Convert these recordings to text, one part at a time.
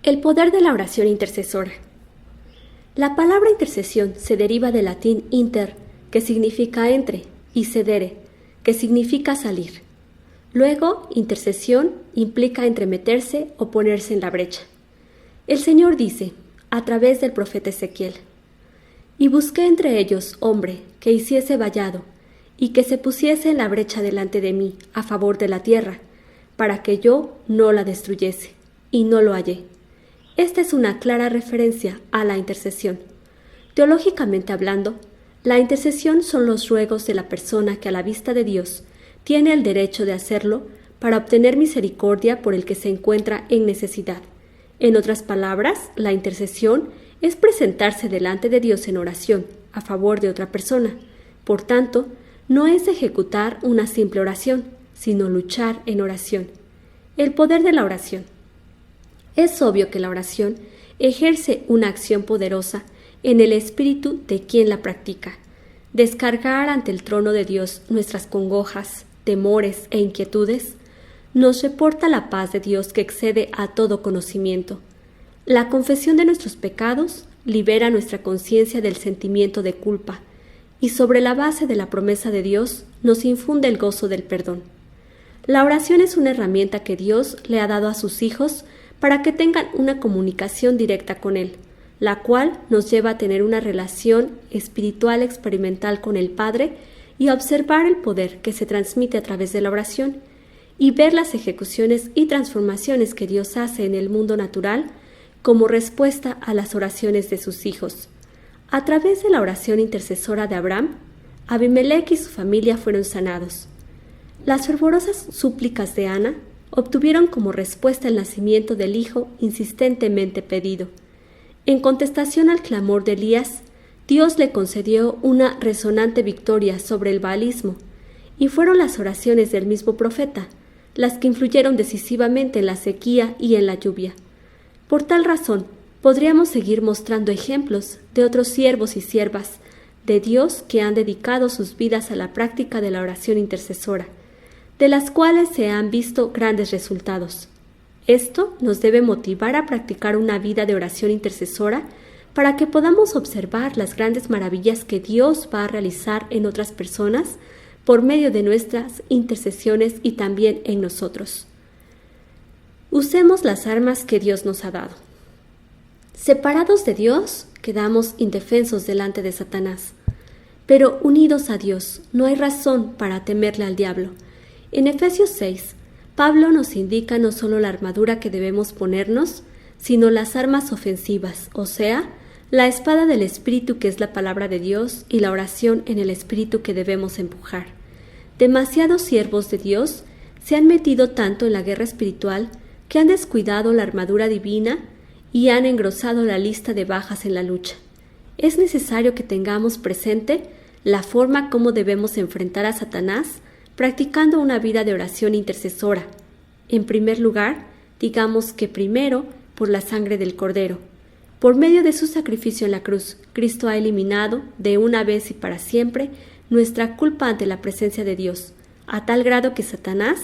El poder de la oración intercesora. La palabra intercesión se deriva del latín inter, que significa entre, y cedere, que significa salir. Luego, intercesión implica entremeterse o ponerse en la brecha. El Señor dice, a través del profeta Ezequiel: «Y busqué entre ellos hombre que hiciese vallado, y que se pusiese en la brecha delante de mí a favor de la tierra, para que yo no la destruyese, y no lo hallé». Esta es una clara referencia a la intercesión. Teológicamente hablando, la intercesión son los ruegos de la persona que a la vista de Dios tiene el derecho de hacerlo para obtener misericordia por el que se encuentra en necesidad. En otras palabras, la intercesión es presentarse delante de Dios en oración a favor de otra persona. Por tanto, no es ejecutar una simple oración, sino luchar en oración. El poder de la oración. Es obvio que la oración ejerce una acción poderosa en el espíritu de quien la practica. Descargar ante el trono de Dios nuestras congojas, temores e inquietudes nos reporta la paz de Dios que excede a todo conocimiento. La confesión de nuestros pecados libera nuestra conciencia del sentimiento de culpa y sobre la base de la promesa de Dios nos infunde el gozo del perdón. La oración es una herramienta que Dios le ha dado a sus hijos para que tengan una comunicación directa con Él, la cual nos lleva a tener una relación espiritual experimental con el Padre y a observar el poder que se transmite a través de la oración y ver las ejecuciones y transformaciones que Dios hace en el mundo natural como respuesta a las oraciones de sus hijos. A través de la oración intercesora de Abraham, Abimelech y su familia fueron sanados. Las fervorosas súplicas de Ana obtuvieron como respuesta el nacimiento del hijo insistentemente pedido. En contestación al clamor de Elías, Dios le concedió una resonante victoria sobre el baalismo, y fueron las oraciones del mismo profeta las que influyeron decisivamente en la sequía y en la lluvia. Por tal razón, podríamos seguir mostrando ejemplos de otros siervos y siervas de Dios que han dedicado sus vidas a la práctica de la oración intercesora, de las cuales se han visto grandes resultados. Esto nos debe motivar a practicar una vida de oración intercesora para que podamos observar las grandes maravillas que Dios va a realizar en otras personas por medio de nuestras intercesiones y también en nosotros. Usemos las armas que Dios nos ha dado. Separados de Dios, quedamos indefensos delante de Satanás, pero unidos a Dios no hay razón para temerle al diablo. En Efesios 6, Pablo nos indica no solo la armadura que debemos ponernos, sino las armas ofensivas, o sea, la espada del Espíritu que es la palabra de Dios y la oración en el Espíritu que debemos empujar. Demasiados siervos de Dios se han metido tanto en la guerra espiritual que han descuidado la armadura divina y han engrosado la lista de bajas en la lucha. Es necesario que tengamos presente la forma como debemos enfrentar a Satanás practicando una vida de oración intercesora. En primer lugar, digamos que primero por la sangre del Cordero. Por medio de su sacrificio en la cruz, Cristo ha eliminado, de una vez y para siempre, nuestra culpa ante la presencia de Dios, a tal grado que Satanás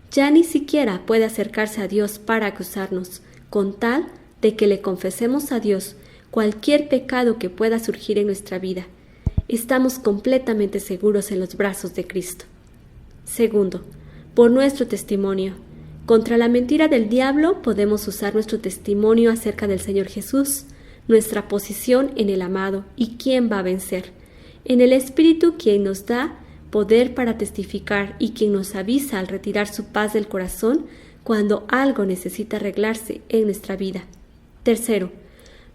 ya ni siquiera puede acercarse a Dios para acusarnos, con tal de que le confesemos a Dios cualquier pecado que pueda surgir en nuestra vida. Estamos completamente seguros en los brazos de Cristo. Segundo, por nuestro testimonio. Contra la mentira del diablo podemos usar nuestro testimonio acerca del Señor Jesús, nuestra posición en el amado y quién va a vencer. En el Espíritu quien nos da poder para testificar y quien nos avisa al retirar su paz del corazón cuando algo necesita arreglarse en nuestra vida. Tercero,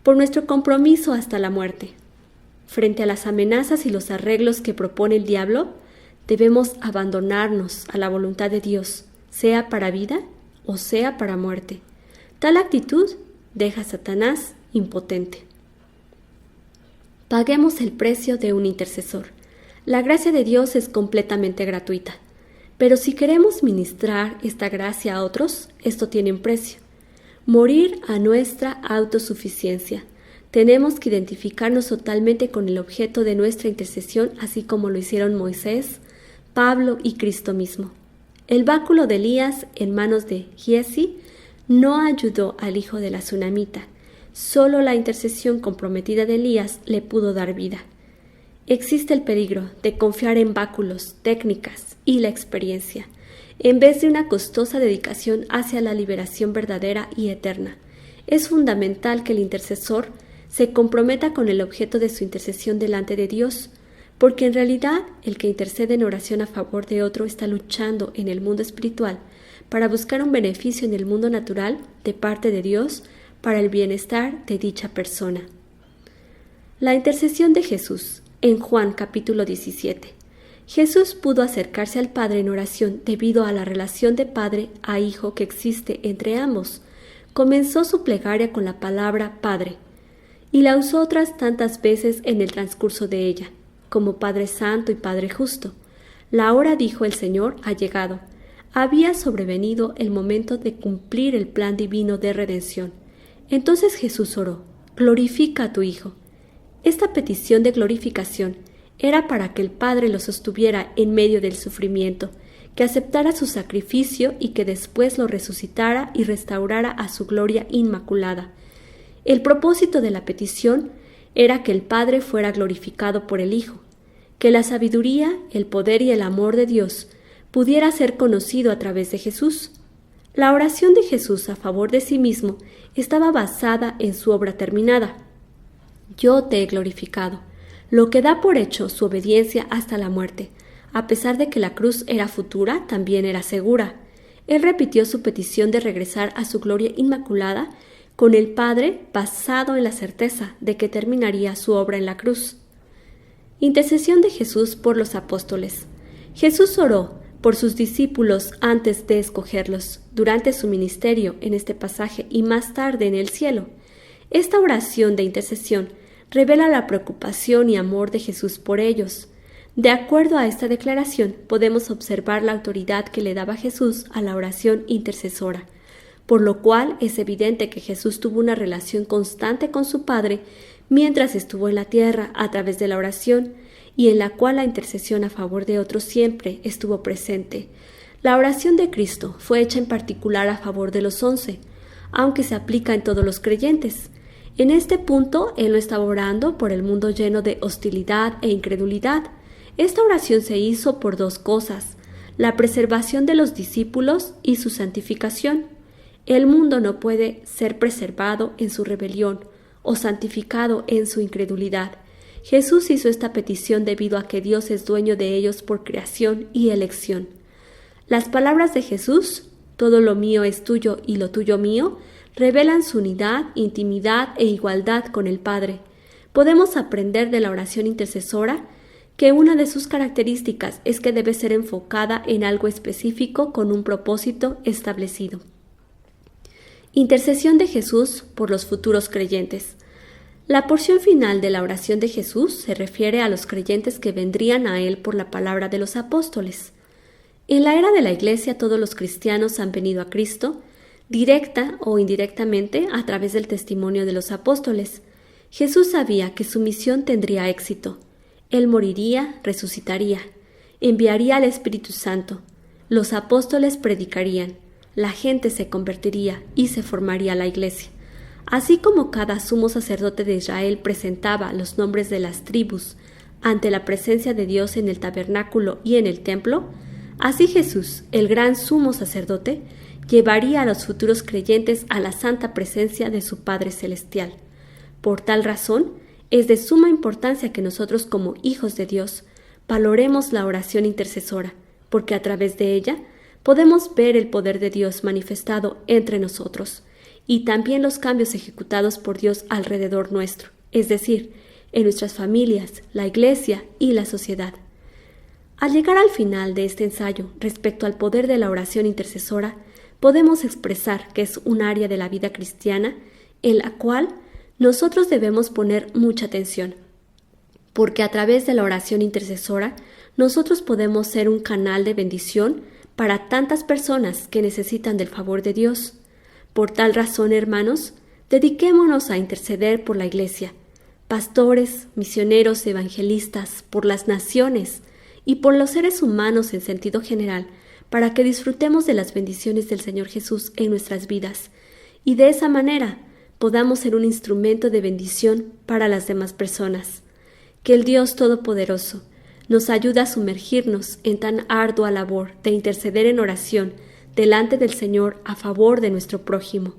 por nuestro compromiso hasta la muerte. Frente a las amenazas y los arreglos que propone el diablo, debemos abandonarnos a la voluntad de Dios, sea para vida o sea para muerte. Tal actitud deja a Satanás impotente. Paguemos el precio de un intercesor. La gracia de Dios es completamente gratuita, pero si queremos ministrar esta gracia a otros, esto tiene un precio. Morir a nuestra autosuficiencia. Tenemos que identificarnos totalmente con el objeto de nuestra intercesión, así como lo hicieron Moisés, Pablo y Cristo mismo. El báculo de Elías en manos de Giezi no ayudó al hijo de la tsunamita. Solo la intercesión comprometida de Elías le pudo dar vida. Existe el peligro de confiar en báculos, técnicas y la experiencia, en vez de una costosa dedicación hacia la liberación verdadera y eterna. Es fundamental que el intercesor se comprometa con el objeto de su intercesión delante de Dios, porque en realidad el que intercede en oración a favor de otro está luchando en el mundo espiritual para buscar un beneficio en el mundo natural de parte de Dios para el bienestar de dicha persona. La intercesión de Jesús. En Juan capítulo 17. Jesús pudo acercarse al Padre en oración debido a la relación de padre a hijo que existe entre ambos. Comenzó su plegaria con la palabra Padre, y la usó otras tantas veces en el transcurso de ella, como Padre Santo y Padre Justo. La hora, dijo el Señor, ha llegado. Había sobrevenido el momento de cumplir el plan divino de redención. Entonces Jesús oró: glorifica a tu Hijo. Esta petición de glorificación era para que el Padre lo sostuviera en medio del sufrimiento, que aceptara su sacrificio y que después lo resucitara y restaurara a su gloria inmaculada. El propósito de la petición era que el Padre fuera glorificado por el Hijo, que la sabiduría, el poder y el amor de Dios pudiera ser conocido a través de Jesús. La oración de Jesús a favor de sí mismo estaba basada en su obra terminada. Yo te he glorificado, lo que da por hecho su obediencia hasta la muerte. A pesar de que la cruz era futura, también era segura. Él repitió su petición de regresar a su gloria inmaculada con el Padre basado en la certeza de que terminaría su obra en la cruz. Intercesión de Jesús por los apóstoles. Jesús oró por sus discípulos antes de escogerlos, durante su ministerio en este pasaje y más tarde en el cielo. Esta oración de intercesión revela la preocupación y amor de Jesús por ellos. De acuerdo a esta declaración, podemos observar la autoridad que le daba Jesús a la oración intercesora, por lo cual es evidente que Jesús tuvo una relación constante con su Padre mientras estuvo en la tierra a través de la oración, y en la cual la intercesión a favor de otros siempre estuvo presente. La oración de Cristo fue hecha en particular a favor de los 11, aunque se aplica en todos los creyentes. En este punto, Él no estaba orando por el mundo lleno de hostilidad e incredulidad. Esta oración se hizo por dos cosas: la preservación de los discípulos y su santificación. El mundo no puede ser preservado en su rebelión o santificado en su incredulidad. Jesús hizo esta petición debido a que Dios es dueño de ellos por creación y elección. Las palabras de Jesús, todo lo mío es tuyo y lo tuyo mío, revelan su unidad, intimidad e igualdad con el Padre. Podemos aprender de la oración intercesora que una de sus características es que debe ser enfocada en algo específico con un propósito establecido. Intercesión de Jesús por los futuros creyentes. La porción final de la oración de Jesús se refiere a los creyentes que vendrían a Él por la palabra de los apóstoles. En la era de la Iglesia, todos los cristianos han venido a Cristo, directa o indirectamente, a través del testimonio de los apóstoles. Jesús sabía que su misión tendría éxito. Él moriría, resucitaría, enviaría al Espíritu Santo. Los apóstoles predicarían, la gente se convertiría y se formaría la Iglesia. Así como cada sumo sacerdote de Israel presentaba los nombres de las tribus ante la presencia de Dios en el tabernáculo y en el templo, así Jesús, el gran sumo sacerdote, llevaría a los futuros creyentes a la santa presencia de su Padre Celestial. Por tal razón, es de suma importancia que nosotros como hijos de Dios valoremos la oración intercesora, porque a través de ella podemos ver el poder de Dios manifestado entre nosotros y también los cambios ejecutados por Dios alrededor nuestro, es decir, en nuestras familias, la Iglesia y la sociedad. Al llegar al final de este ensayo respecto al poder de la oración intercesora, podemos expresar que es un área de la vida cristiana en la cual nosotros debemos poner mucha atención, porque a través de la oración intercesora nosotros podemos ser un canal de bendición para tantas personas que necesitan del favor de Dios. Por tal razón, hermanos, dediquémonos a interceder por la Iglesia, pastores, misioneros, evangelistas, por las naciones y por los seres humanos en sentido general, para que disfrutemos de las bendiciones del Señor Jesús en nuestras vidas y de esa manera podamos ser un instrumento de bendición para las demás personas. Que el Dios Todopoderoso nos ayude a sumergirnos en tan ardua labor de interceder en oración delante del Señor a favor de nuestro prójimo.